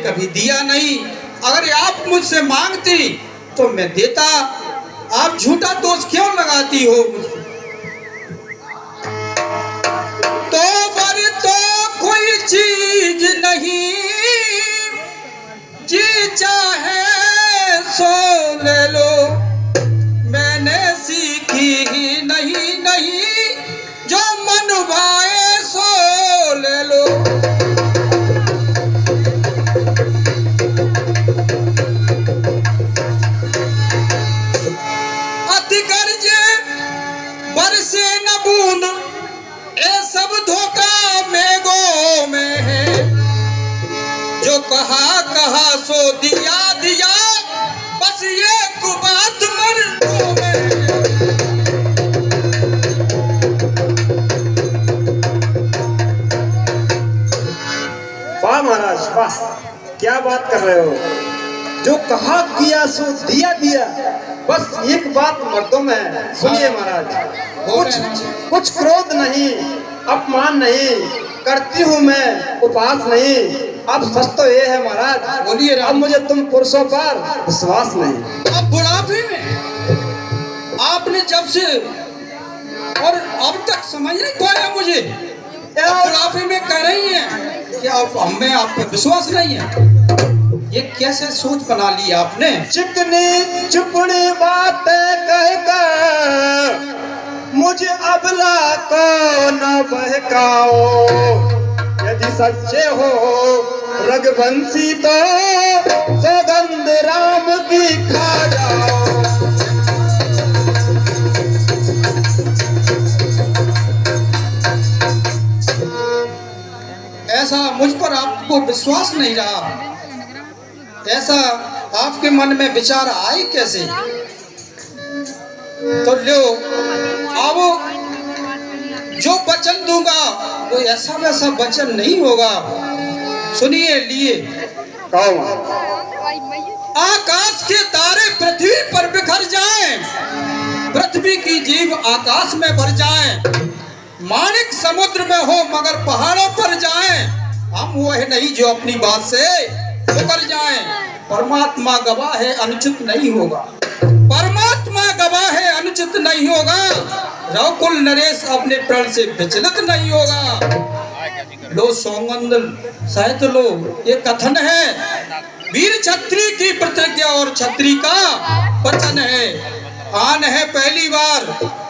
कभी दिया नहीं। अगर आप मुझसे मांगती तो मैं देता। आप झूठा दोष क्यों लगाती हो मुझे? तो पर तो कोई चीज नहीं, जी चाहे सो ले लो। मैंने सीखी ही नहीं जो मन भाए सो ले लो। अति गर्जे बरसे न बूंद, ये सब धोखा मेघों में है। जो कहा सो दिया, बस ये बात मर्दों में है। वाह महाराज वाह, क्या बात कर रहे हो। जो कहा किया सो दिया, बस एक बात मर्दों में है। सुनिए महाराज, कुछ क्रोध नहीं, अपमान नहीं, करती हूँ मैं उपहास नहीं। अब सच तो ये है महाराज, बोलिए। अब मुझे तुम पुरुषों पर विश्वास नहीं। अब बुढ़ापे में आपने जब से और अब तक समझ नहीं पाया मुझे। बुढ़ापे में कह रही हैं कि अब हमें आप पर विश्वास नहीं है। ये कैसे सोच बना ली आपने? चिकनी चुपड़ी बातें कहकर मुझे अबला को न बहकाओ। यदि सच्चे हो रघुवंशी तो सौगंध राम की खा जाओ। ऐसा मुझ पर आपको विश्वास नहीं रहा, ऐसा आपके मन में विचार आए कैसे? तो लो, अब जो वचन दूंगा वो ऐसा वैसा वचन नहीं होगा। सुनिए लिए। आकाश के तारे पृथ्वी पर बिखर जाएं, पृथ्वी की जीव आकाश में भर जाएं, माणिक समुद्र में हो मगर पहाड़ों पर जाएं, हम वह नहीं जो अपनी बात से मुकर जाएं। परमात्मा गवाह है अनुचित नहीं होगा, परमात्मा गवाह है अनुचित नहीं होगा। रघुकुल नरेश अपने प्रण से विचलित नहीं होगा। लो सौगंध साहित्य लो, ये कथन है वीर छत्री की प्रतिज्ञा और छत्री का वचन है। आन है पहली बार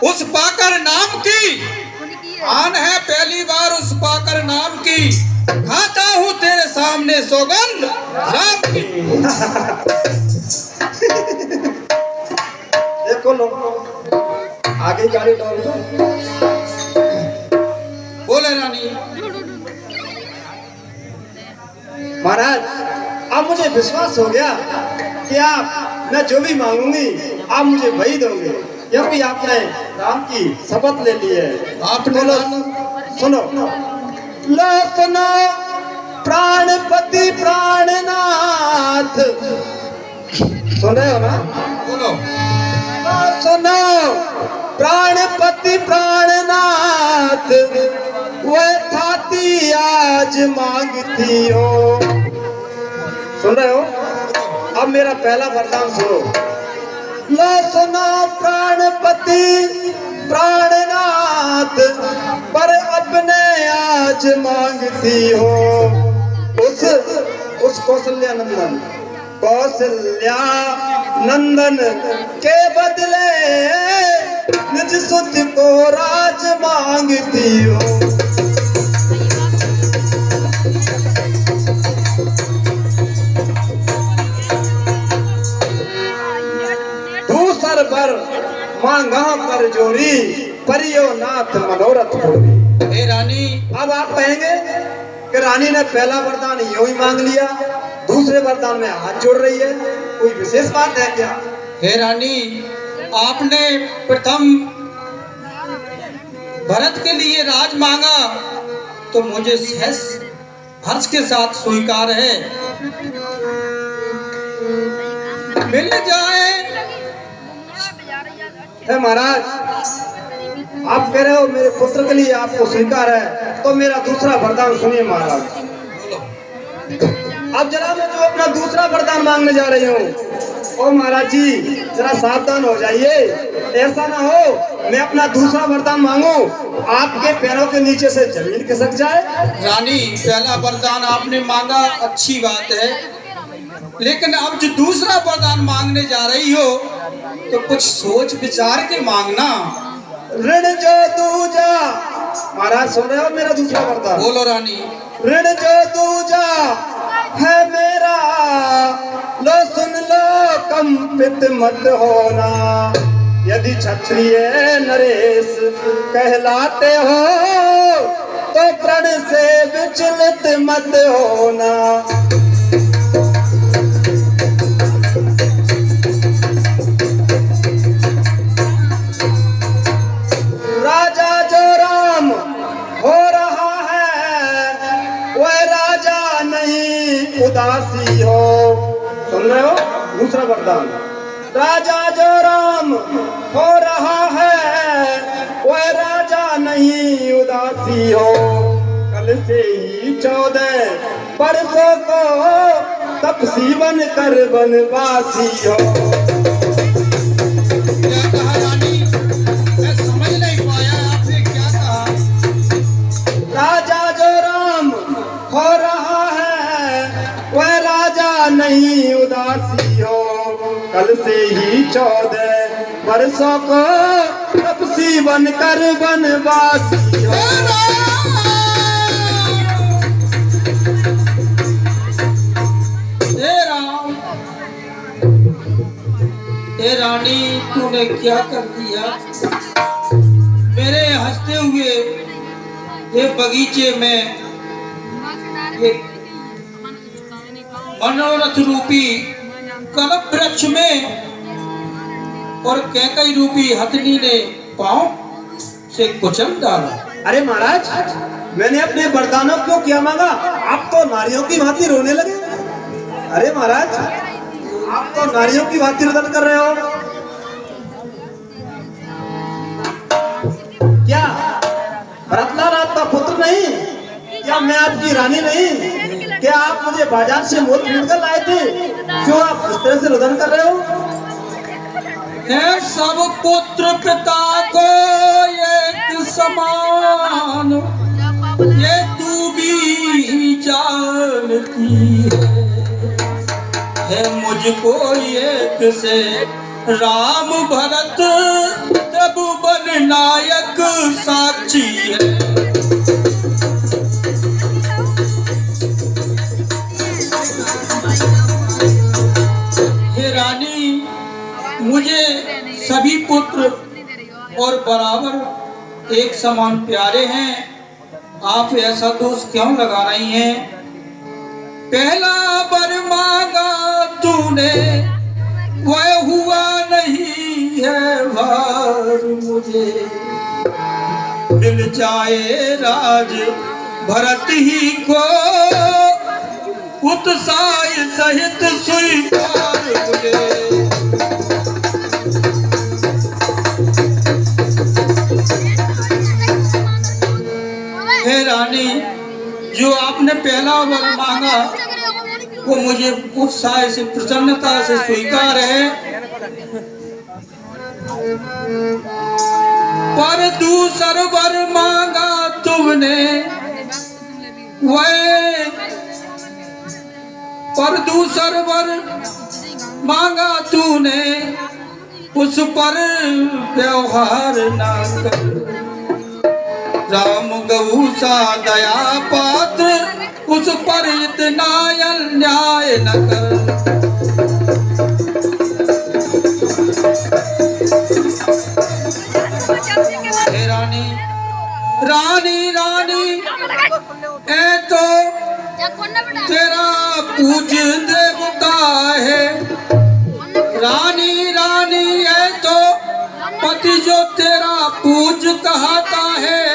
उस पाकर नाम की, आन है पहली बार उस पाकर नाम की, खाता हूँ तेरे सामने सौगंध राम की। देखो लो, आगे गाड़ी डाल दो। बोले रानी। महाराज, अब मुझे विश्वास हो गया कि आप, मैं जो भी मांगूंगी आप मुझे वही दोगे, क्योंकि आपने राम की शपथ ले ली है। आपने सुनो लो, सुनो प्राणपति प्राणनाथ, सुन रहे हो ना? बोलो। सुनो प्राणपति प्राणनाथ, वह थाती आज मांगती हो। सुन रहे हो? अब मेरा पहला वरदान सुनो। लो सुनो प्राणपति प्राणनाथ, पर अपने आज मांगती हो उस कौशल्या नंदन के बदले निज सुत को राज मांगती हो। दूसर पर मांगा पर जोरी, परियो नाथ मनोरथ पूरी। हे रानी, अब आप कहेंगे कि रानी ने पहला वरदान यूं ही मांग लिया, दूसरे वरदान में हाथ जोड़ रही है, कोई विशेष बात है क्या? हे रानी, आपने प्रथम भरत के लिए राज मांगा तो मुझे सहस हर्ष के साथ स्वीकार है। मिल जाए महाराज, आप कह रहे हो मेरे पुत्र के लिए आपको स्वीकार है, तो मेरा दूसरा वरदान सुनिए महाराज। अब जरा मैं जो अपना दूसरा वरदान मांगने जा रही हूँ, ओ महाराज जी जरा सावधान हो जाइए। ऐसा ना हो मैं अपना दूसरा वरदान मांगू, आपके पैरों के नीचे से जमीन खिसक जाए। रानी, पहला वरदान आपने मांगा, अच्छी बात है, लेकिन अब जो दूसरा वरदान मांगने जा रही हो तो कुछ सोच विचार के मांगना। ऋण जो दूजा, महाराज सुन रहे हो मेरा दूसरा वरदान? बोलो रानी। ऋण जो दूजा है मेरा, लो सुन लो कंपित मत होना। यदि क्षत्रिय नरेश कहलाते हो तो प्रण से विचलित मत होना। राजा जो राम हो रहा है वह राजा नहीं उदासी हो। सुन रहे हो दूसरा वरदान? राजा जो राम हो रहा है वह राजा नहीं उदासी हो। कल से ही 14 बरसों को तपसी बन कर वनवासी हो। क्या कहा रानी? मैं समझ नहीं पाया, आपने क्या कहा? राजा जो राम हो रहा है वह राजा नहीं उदासी हो। कल से ही 14 बरसों को तपसी बनकर वनवासी हो। ए रानी, तूने क्या कर दिया? मेरे हंसते हुए ये बगीचे में, ये मनोरथ रूपी कल्प वृक्ष में और कैकई रूपी हथनी ने पांव से कुचल डाला। अरे महाराज, मैंने अपने वरदानों को क्या मांगा? आप तो नारियों की भांति रोने लगे। अरे महाराज, आप तो नारियों की भांति रुदन कर रहे हो। क्या भरतलाल आपका पुत्र नहीं? क्या मैं आपकी रानी नहीं? क्या आप मुझे बाजार से मोल खरीद कर लाए थे? क्यों आप इस तरह से रुदन कर रहे हो? है सब पुत्र पिता को एक समान, ये तू भी जानती है मुझको एक से राम भरत त्रिभुवन नायक साक्षी है। हे रानी, मुझे सभी पुत्र और बराबर एक समान प्यारे हैं, आप ऐसा दोष क्यों लगा रही हैं? पहला वर मांगा तूने वह हुआ नहीं है भार मुझे। मिल जाए राज भरत ही को उत्साह सहित स्वीकार मुझे। हे रानी, जो आपने पहला वर मांगा वो मुझे उत्साह से प्रसन्नता से स्वीकार है, पर दूसरा वर मांगा तुमने वह, पर दूसरा वर मांगा तूने उस पर व्यवहार ना कर। राम गौ सा दया पात्र उस पर इतना अन्याय न कर। हे रानी, रानी रानी, ऐ तो तेरा पूज देवता है। रानी रानी, ऐ तो पति जो तेरा पूज कहता है।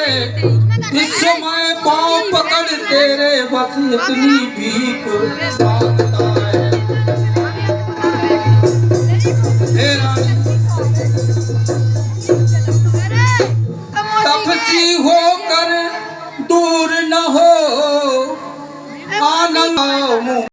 इस समय पाँव पकड़ तेरे बस इतनी भीख